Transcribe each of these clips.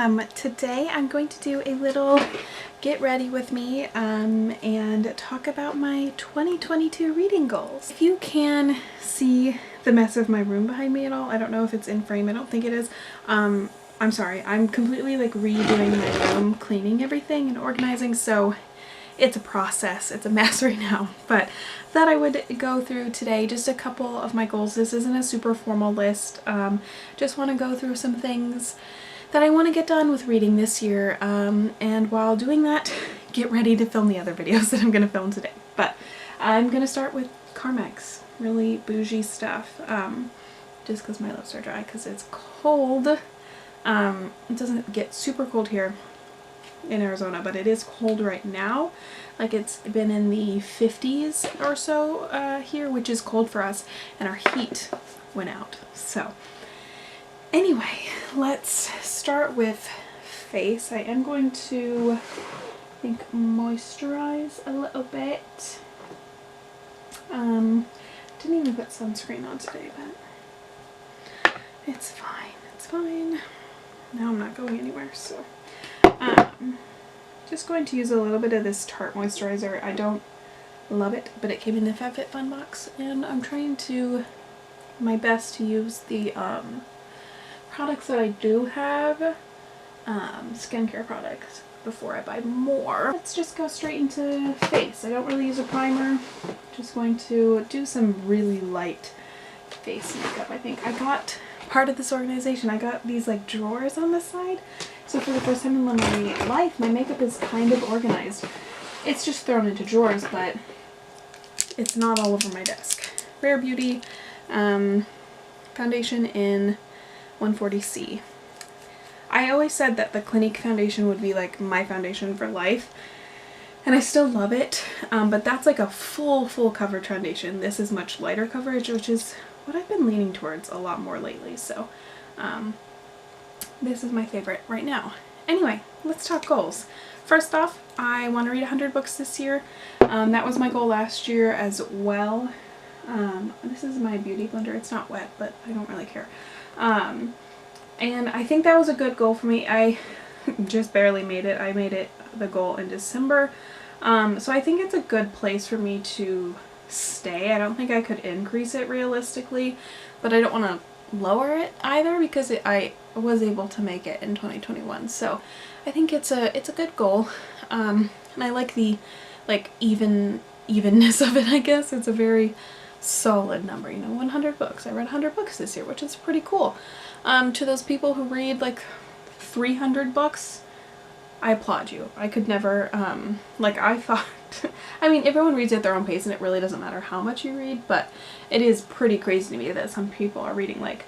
Today I'm going to do a little get ready with me and talk about my 2022 reading goals. If you can see the mess of my room behind me at all, I don't know if it's in frame, I don't think it is. I'm sorry, I'm completely like redoing my room, cleaning everything and organizing, so it's a process, it's a mess right now, but that I would go through today just a couple of my goals. This isn't a super formal list, just want to go through some things that I want to get done with reading this year, and while doing that, get ready to film the other videos that I'm going to film today. But I'm going to start with Carmex, really bougie stuff, just because my lips are dry because it's cold. It doesn't get super cold here in Arizona, but it is cold right now. Like it's been in the 50s or so here, which is cold for us, and our heat went out. So anyway, let's start with face. I am going to, I think, moisturize a little bit. Didn't even put sunscreen on today, but it's fine, it's fine. Now I'm not going anywhere, so just going to use a little bit of this Tarte moisturizer. I don't love it, but it came in the FabFitFun box, and I'm trying to my best to use the products that I do have, skincare products, before I buy more. Let's just go straight into face. I don't really use a primer. Just going to do some really light face makeup. I think I got part of this organization. I got these like drawers on the side. So for the first time in my life, my makeup is kind of organized. It's just thrown into drawers, but it's not all over my desk. Rare Beauty foundation in 140C. I always said that the Clinique foundation would be like my foundation for life, and I still love it, but that's like a full coverage foundation. This is much lighter coverage, which is what I've been leaning towards a lot more lately, so this is my favorite right now. Anyway, let's talk goals. First off, I want to read 100 books this year. That was my goal last year as well. This is my beauty blender. It's not wet, but I don't really care. And I think that was a good goal for me. I just barely made it. I made it the goal in December. So I think it's a good place for me to stay. I don't think I could increase it realistically, but I don't want to lower it either because I was able to make it in 2021. So I think it's a good goal. And I like the evenness of it, I guess. It's a very solid number, you know, 100 books. I read 100 books this year, which is pretty cool. To those people who read like 300 books, I applaud you. I could never, like I thought, I mean, everyone reads at their own pace and it really doesn't matter how much you read, but it is pretty crazy to me that some people are reading like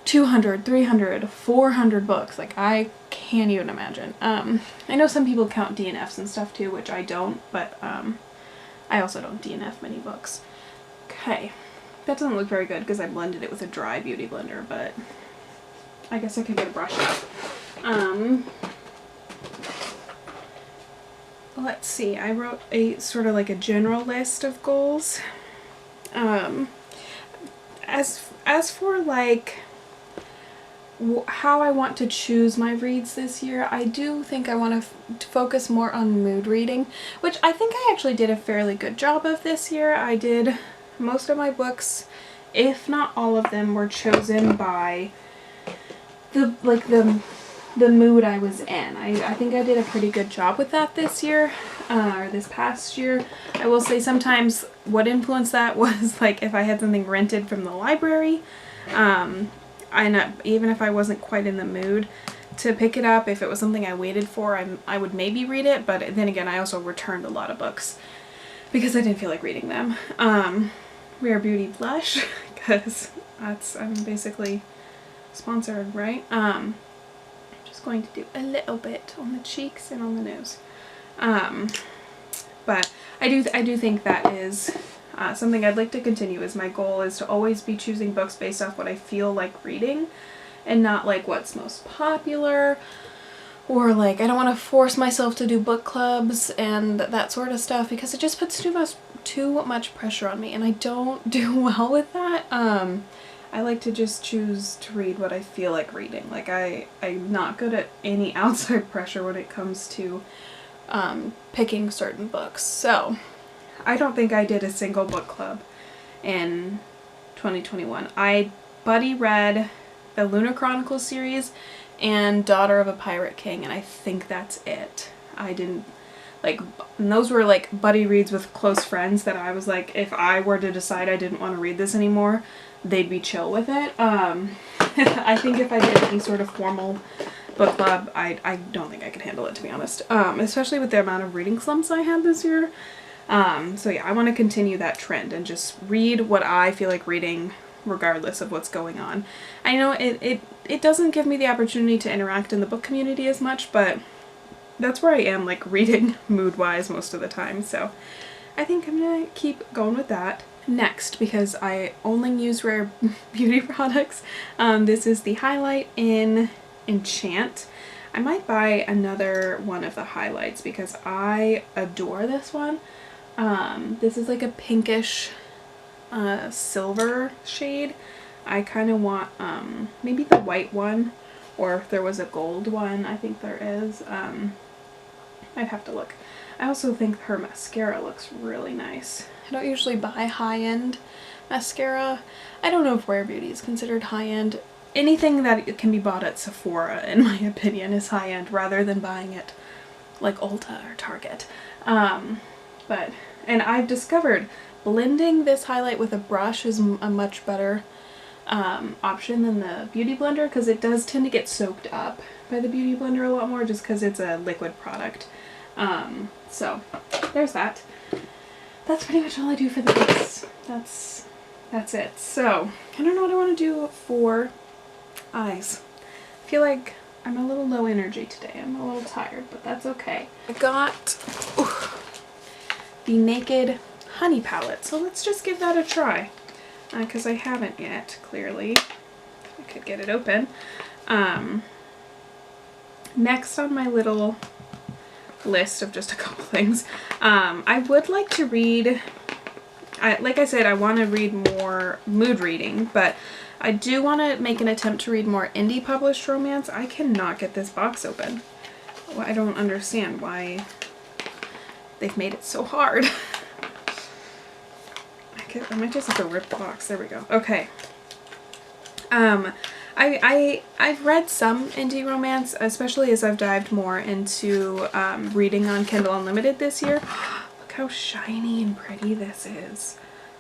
200, 300, 400 books. Like I can't even imagine. I know some people count DNFs and stuff too, which I don't, but I also don't DNF many books. Okay, that doesn't look very good because I blended it with a dry beauty blender, but I guess I could get a brush up. Let's see, I wrote a sort of like a general list of goals. As for like how I want to choose my reads this year, I do think I want to focus more on mood reading, which I think I actually did a fairly good job of this year. I did most of my books, if not all of them, were chosen by the mood I was in. I think I did a pretty good job with that this year, or this past year. I will say sometimes what influenced that was like if I had something rented from the library, even if I wasn't quite in the mood to pick it up, if it was something I waited for, I would maybe read it, but then again I also returned a lot of books because I didn't feel like reading them. Rare Beauty blush, because I'm basically sponsored, right? Just going to do a little bit on the cheeks and on the nose. But I do think that is something I'd like to continue. Is my goal is to always be choosing books based off what I feel like reading and not like what's most popular, or like I don't want to force myself to do book clubs and that sort of stuff because it just puts too much pressure on me, and I don't do well with that. I like to just choose to read what I feel like reading. Like I'm not good at any outside pressure when it comes to picking certain books. So I don't think I did a single book club in 2021. I buddy read the Lunar Chronicles series and Daughter of a Pirate King, and I think that's it. I didn't, like, and those were like buddy reads with close friends that I was like, if I were to decide I didn't want to read this anymore, they'd be chill with it. I think if I did any sort of formal book club, I don't think I could handle it, to be honest. Especially with the amount of reading slumps I had this year. So yeah, I want to continue that trend and just read what I feel like reading regardless of what's going on. I know it doesn't give me the opportunity to interact in the book community as much, but that's where I am, like, reading mood-wise most of the time. So I think I'm gonna keep going with that. Next, because I only use rare beauty products, this is the highlight in Enchant. I might buy another one of the highlights because I adore this one. This is like a pinkish silver shade. I kind of want maybe the white one, or if there was a gold one. I think there is. I'd have to look. I also think her mascara looks really nice. I don't usually buy high-end mascara. I don't know if Rare Beauty is considered high-end. Anything that can be bought at Sephora, in my opinion, is high-end rather than buying it like Ulta or Target. And I've discovered blending this highlight with a brush is a much better option than the Beauty Blender, because it does tend to get soaked up by the Beauty Blender a lot more just because it's a liquid product. So there's that. That's pretty much all I do for the base. That's it. So I don't know what I want to do for eyes. I feel like I'm a little low energy today. I'm a little tired, but that's okay. I got the Naked Honey palette, so let's just give that a try, because I haven't yet, clearly. I could get it open. Next on my little list of just a couple things, I would like to read, like I said, I want to read more mood reading, but I do want to make an attempt to read more indie published romance. I cannot get this box open. Well, I don't understand why they've made it so hard. I might just have to rip the box. There we go. Okay. I've read some indie romance, especially as I've dived more into reading on Kindle Unlimited this year. Look how shiny and pretty this is.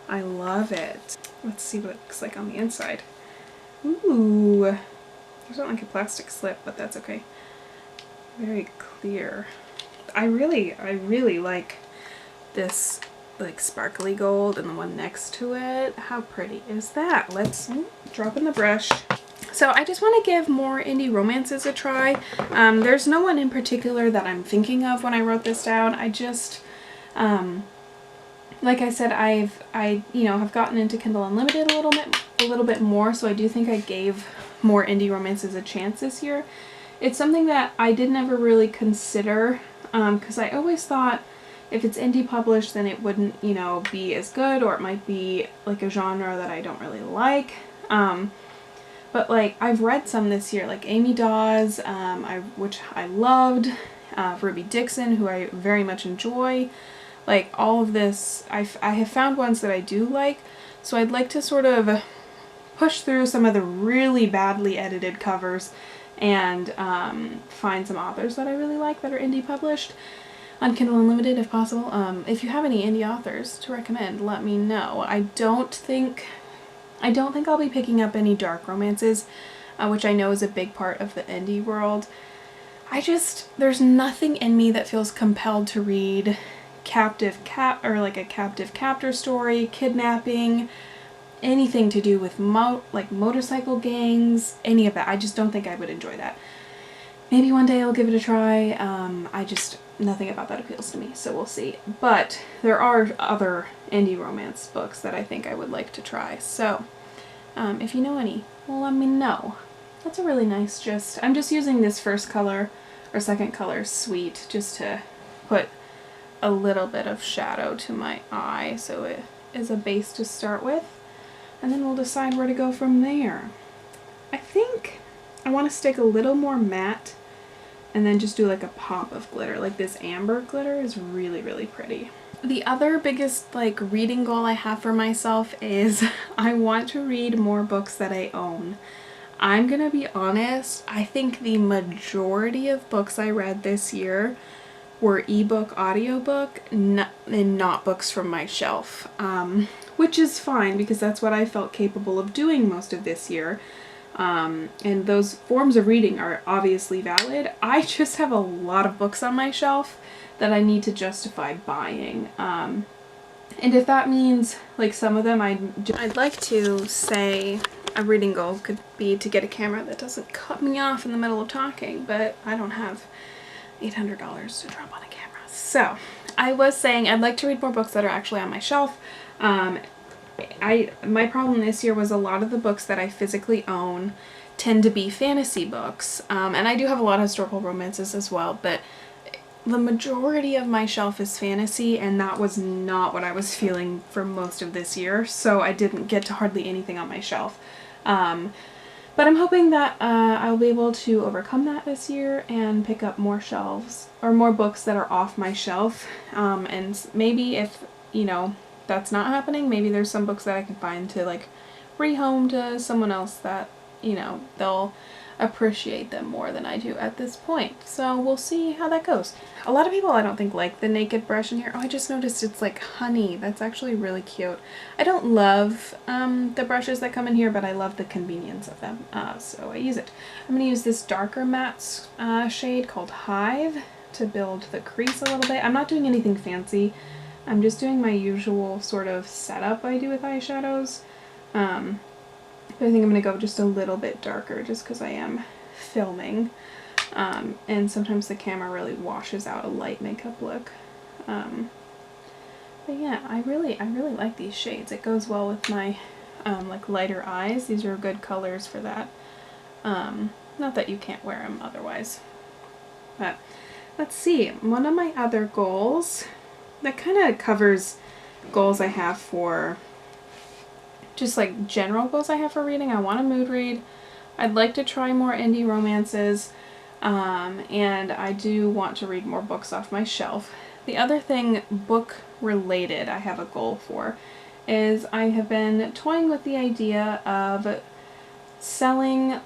I love it. Let's see what it looks like on the inside. Ooh. There's not like a plastic slip, but that's okay. Very clear. I really like this, like, sparkly gold and the one next to it. How pretty is that? Let's drop in the brush. So I just want to give more indie romances a try. There's no one in particular that I'm thinking of when I wrote this down. I just, like I said, I have gotten into Kindle Unlimited a little bit more, so I do think I gave more indie romances a chance this year. It's something that I didn't ever really consider, because I always thought if it's indie published, then it wouldn't, be as good, or it might be like a genre that I don't really like. But like, I've read some this year, like Amy Dawes, which I loved, Ruby Dixon, who I very much enjoy. Like, all of this, I have found ones that I do like, so I'd like to sort of push through some of the really badly edited covers and find some authors that I really like that are indie published on Kindle Unlimited if possible. If you have any indie authors to recommend, let me know. I don't think I'll be picking up any dark romances, which I know is a big part of the indie world. There's nothing in me that feels compelled to read a captive captor story, kidnapping, anything to do with motorcycle gangs, any of that. I just don't think I would enjoy that. Maybe one day I'll give it a try. Nothing about that appeals to me, so we'll see. But there are other indie romance books that I think I would like to try. So if you know any, let me know. That's a really nice gist. I'm just using this first color or second color, Sweet, just to put a little bit of shadow to my eye, so it is a base to start with. and then we'll decide where to go from there. I think I want to stick a little more matte and then just do like a pop of glitter. Like this amber glitter is really, really pretty. The other biggest like reading goal I have for myself is I want to read more books that I own. I'm gonna be honest, I think the majority of books I read this year were ebook, audiobook, and not books from my shelf, which is fine because that's what I felt capable of doing most of this year. And those forms of reading are obviously valid. I just have a lot of books on my shelf that I need to justify buying. And if that means like some of them I'd like to say a reading goal could be to get a camera that doesn't cut me off in the middle of talking, but I don't have $800 to drop on a camera. So I was saying I'd like to read more books that are actually on my shelf. My problem this year was a lot of the books that I physically own tend to be fantasy books, and I do have a lot of historical romances as well, but the majority of my shelf is fantasy, and that was not what I was feeling for most of this year, so I didn't get to hardly anything on my shelf. But I'm hoping that I'll be able to overcome that this year and pick up more shelves, or more books that are off my shelf, and maybe if, you know, that's not happening, maybe there's some books that I can find to like rehome to someone else that, you know, they'll appreciate them more than I do at this point. So we'll see how that goes. A lot of people I don't think like the naked brush in here. Oh, I just noticed it's like honey. That's actually really cute. I don't love the brushes that come in here, but I love the convenience of them, so I use it. I'm going to use this darker matte shade called Hive to build the crease a little bit. I'm not doing anything fancy. I'm just doing my usual sort of setup I do with eyeshadows. I think I'm going to go just a little bit darker just because I am filming. And sometimes the camera really washes out a light makeup look. But yeah, I really like these shades. It goes well with my like lighter eyes. These are good colors for that. Not that you can't wear them otherwise. But let's see. One of my other goals that kind of covers goals I have for just like general goals I have for reading. I want to mood read. I'd like to try more indie romances, and I do want to read more books off my shelf. The other thing book related I have a goal for is I have been toying with the idea of selling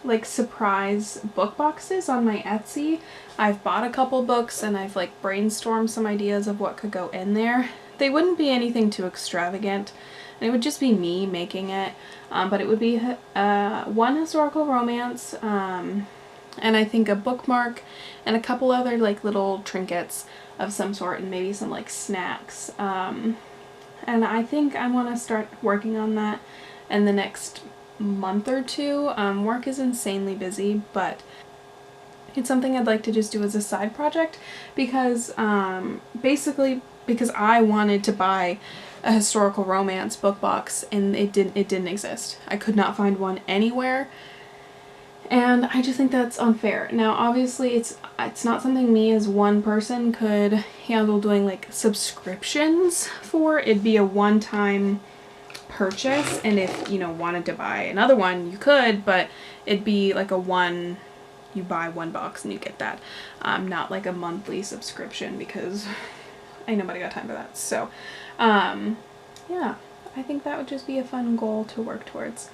like surprise book boxes on my Etsy. I've bought a couple books and I've like brainstormed some ideas of what could go in there. They wouldn't be anything too extravagant, and it would just be me making it, but it would be one historical romance, and I think a bookmark and a couple other like little trinkets of some sort, and maybe some like snacks, and I think I want to start working on that in the next month or two. Work is insanely busy, but it's something I'd like to just do as a side project because basically because I wanted to buy a historical romance book box and it didn't exist. I could not find one anywhere, and I just think that's unfair. Now obviously it's not something me as one person could handle doing like subscriptions for. It'd be a one-time purchase, and if you know wanted to buy another one you could, but it'd be like you buy one box and you get that, not like a monthly subscription, because ain't nobody got time for that. So yeah, I think that would just be a fun goal to work towards.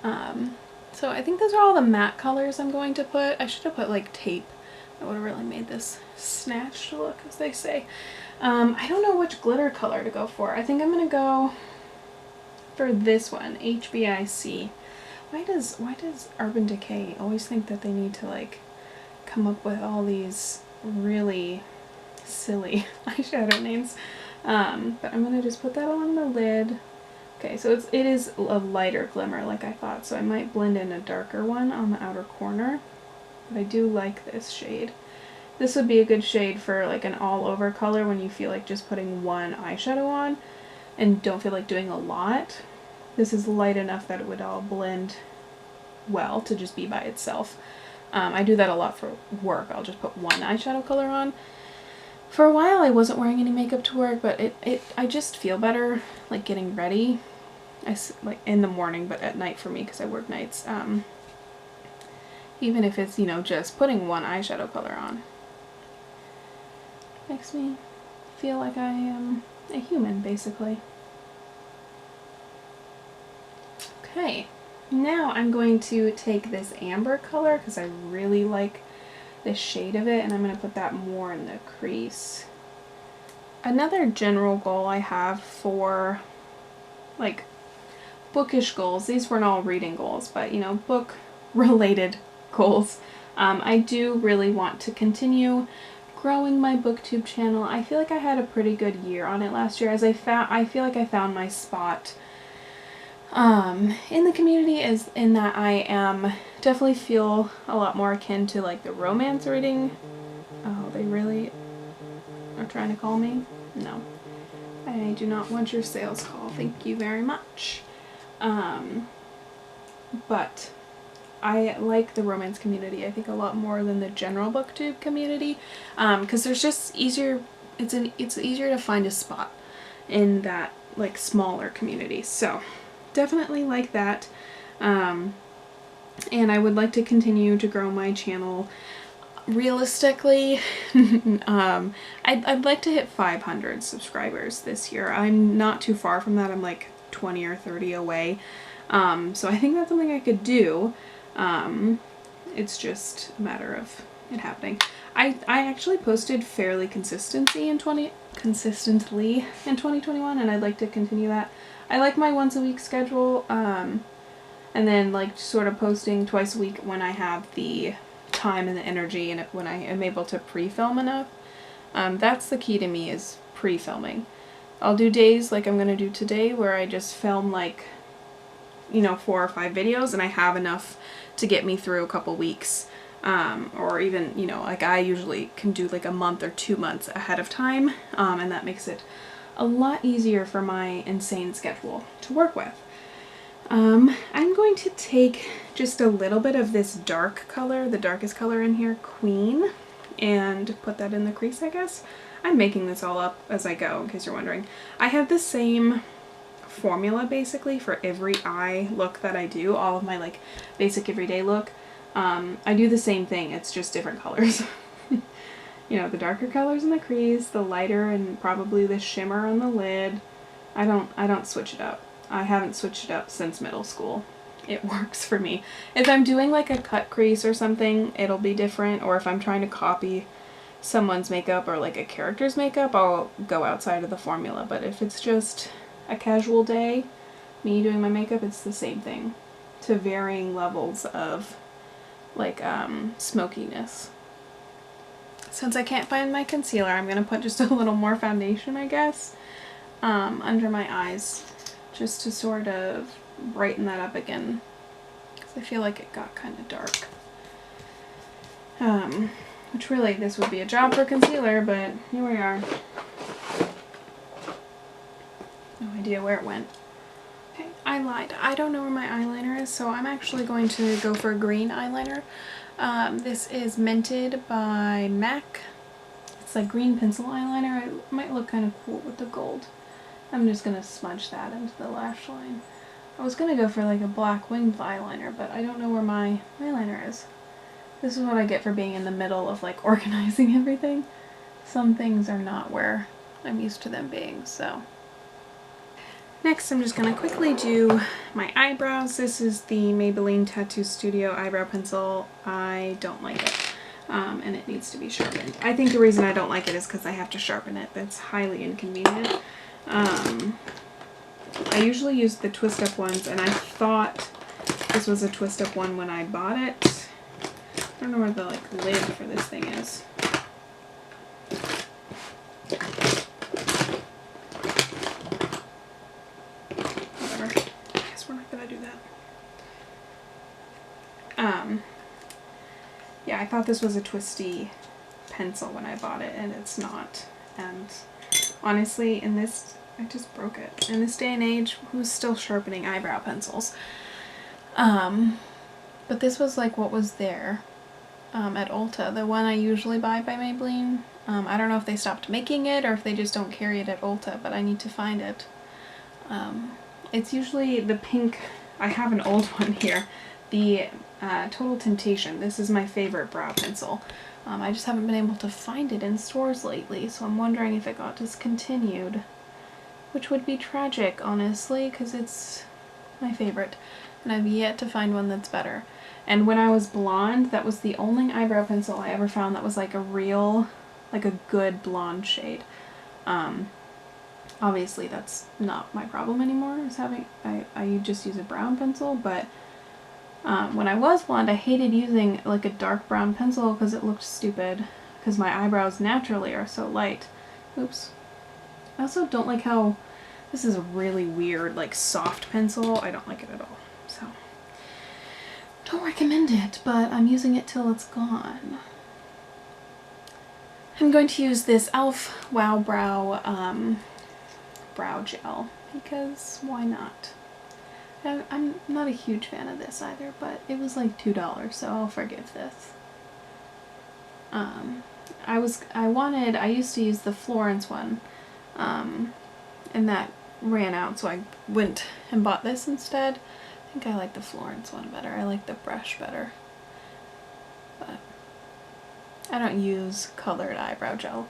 So I think those are all the matte colors I'm going to put. I should have put like tape. That would have really made this snatched look, as they say. I don't know which glitter color to go for. I think I'm gonna go for this one, HBIC. Why does Urban Decay always think that they need to like come up with all these really silly eyeshadow names? But I'm gonna just put that on the lid. Okay, so it is a lighter glimmer like I thought, so I might blend in a darker one on the outer corner. But I do like this shade. This would be a good shade for like an all over color when you feel like just putting one eyeshadow on and don't feel like doing a lot. This is light enough that it would all blend well to just be by itself. I do that a lot for work. I'll just put one eyeshadow color on. For a while I wasn't wearing any makeup to work, but I just feel better like getting ready like in the morning, but at night for me because I work nights. Even if it's, you know, just putting one eyeshadow color on. Makes me feel like I am a human, basically. Okay, now I'm going to take this amber color because I really like the shade of it, and I'm going to put that more in the crease. Another general goal I have for like bookish goals, these weren't all reading goals, but you know, book related goals. I do really want to continue growing my booktube channel. I feel like I had a pretty good year on it last year, as I feel like I found my spot in the community, is in that I definitely feel a lot more akin to like the romance reading. Oh, they really are trying to call me? No. I do not want your sales call. Thank you very much. But I like the romance community, I think, a lot more than the general booktube community, because there's just easier, it's easier to find a spot in that like smaller community. So definitely like that. And I would like to continue to grow my channel. Realistically, I'd like to hit 500 subscribers this year. I'm not too far from that. I'm like 20 or 30 away. So I think that's something I could do. It's just a matter of it happening. I actually posted fairly consistently in 2021, and I'd like to continue that. I like my once a week schedule, and then like sort of posting twice a week when I have the time and the energy, and when I am able to pre-film enough. That's the key to me, is pre-filming. I'll do days like I'm gonna do today where I just film like, you know, 4 or 5 videos, and I have enough to get me through a couple weeks, or even, you know, like I usually can do like a month or 2 months ahead of time, and that makes it a lot easier for my insane schedule to work with. I'm going to take just a little bit of this dark color, the darkest color in here, Queen, and put that in the crease, I guess. I'm making this all up as I go, in case you're wondering. I have the same formula basically for every eye look that I do, all of my like basic everyday look. I do the same thing, it's just different colors. You know, the darker colors in the crease, the lighter and probably the shimmer on the lid. I don't switch it up. I haven't switched it up since middle school. It works for me. If I'm doing like a cut crease or something, it'll be different, or if I'm trying to copy someone's makeup or like a character's makeup, I'll go outside of the formula. But if it's just a casual day, me doing my makeup, it's the same thing, to varying levels of like smokiness. Since I can't find my concealer, I'm gonna put just a little more foundation, I guess, under my eyes, just to sort of brighten that up again, because I feel like it got kind of dark. Which really, this would be a job for concealer, but here we are. No idea where it went. Okay, I lied. I don't know where my eyeliner is, so I'm actually going to go for a green eyeliner. This is Mented by MAC. It's like green pencil eyeliner. It might look kind of cool with the gold. I'm just going to smudge that into the lash line. I was going to go for like a black winged eyeliner, but I don't know where my eyeliner is. This is what I get for being in the middle of like organizing everything. Some things are not where I'm used to them being, so. Next, I'm just going to quickly do my eyebrows. This is the Maybelline Tattoo Studio eyebrow pencil. I don't like it, and it needs to be sharpened. I think the reason I don't like it is because I have to sharpen it. That's highly inconvenient. I usually use the twist-up ones, and I thought this was a twist-up one when I bought it. I don't know where the like lid for this thing is. Whatever. I guess we're not gonna do that. Yeah, I thought this was a twisty pencil when I bought it, and it's not. And honestly, in this, I just broke it. In this day and age, who's still sharpening eyebrow pencils? But this was like what was there at Ulta, the one I usually buy by Maybelline. I don't know if they stopped making it or if they just don't carry it at Ulta, but I need to find it. It's usually the pink. I have an old one here. The Total Temptation. This is my favorite brow pencil. I just haven't been able to find it in stores lately, so I'm wondering if it got discontinued. Which would be tragic, honestly, because it's my favorite. And I've yet to find one that's better. And when I was blonde, that was the only eyebrow pencil I ever found that was like a real, like a good blonde shade. Obviously that's not my problem anymore, is having, I just use a brown pencil, but when I was blonde, I hated using like a dark brown pencil because it looked stupid, because my eyebrows naturally are so light. Oops. I also don't like how this is a really weird, like, soft pencil. I don't like it at all, so don't recommend it, but I'm using it till it's gone. I'm going to use this e.l.f. Wow Brow brow gel, because why not? I'm not a huge fan of this either, but it was like $2, so I'll forgive this. I used to use the Florence one, and that ran out, so I went and bought this instead. I think I like the Florence one better. I like the brush better. But I don't use colored eyebrow gel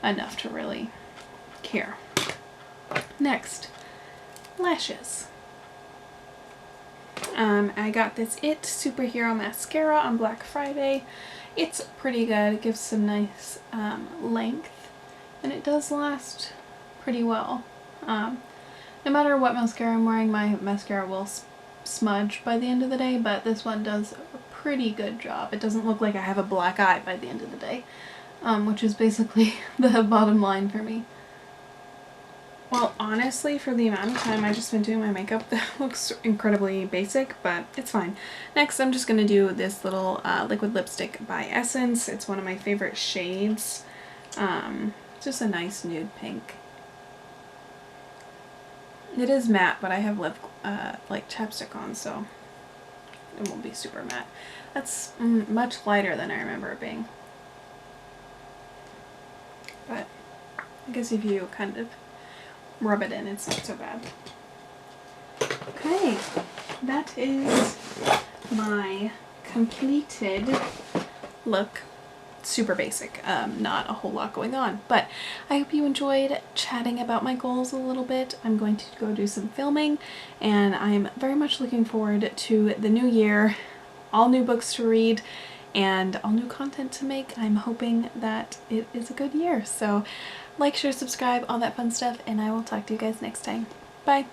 enough to really care. Next, lashes. I got this IT Superhero Mascara on Black Friday. It's pretty good. It gives some nice length, and it does last pretty well. No matter what mascara I'm wearing, my mascara will smudge by the end of the day, but this one does a pretty good job. It doesn't look like I have a black eye by the end of the day, which is basically the bottom line for me. Well, honestly, for the amount of time I've just been doing my makeup, that looks incredibly basic, but it's fine. Next, I'm just going to do this little liquid lipstick by Essence. It's one of my favorite shades. Just a nice nude pink. It is matte, but I have like chapstick on, so it won't be super matte. That's much lighter than I remember it being. But I guess if you kind of rub it in, it's not so bad. Okay, that is my completed look. Super basic, not a whole lot going on, but I hope you enjoyed chatting about my goals a little bit. I'm going to go do some filming, and I'm very much looking forward to the new year, all new books to read, and all new content to make. I'm hoping that it is a good year, so like, share, subscribe, all that fun stuff, and I will talk to you guys next time. Bye!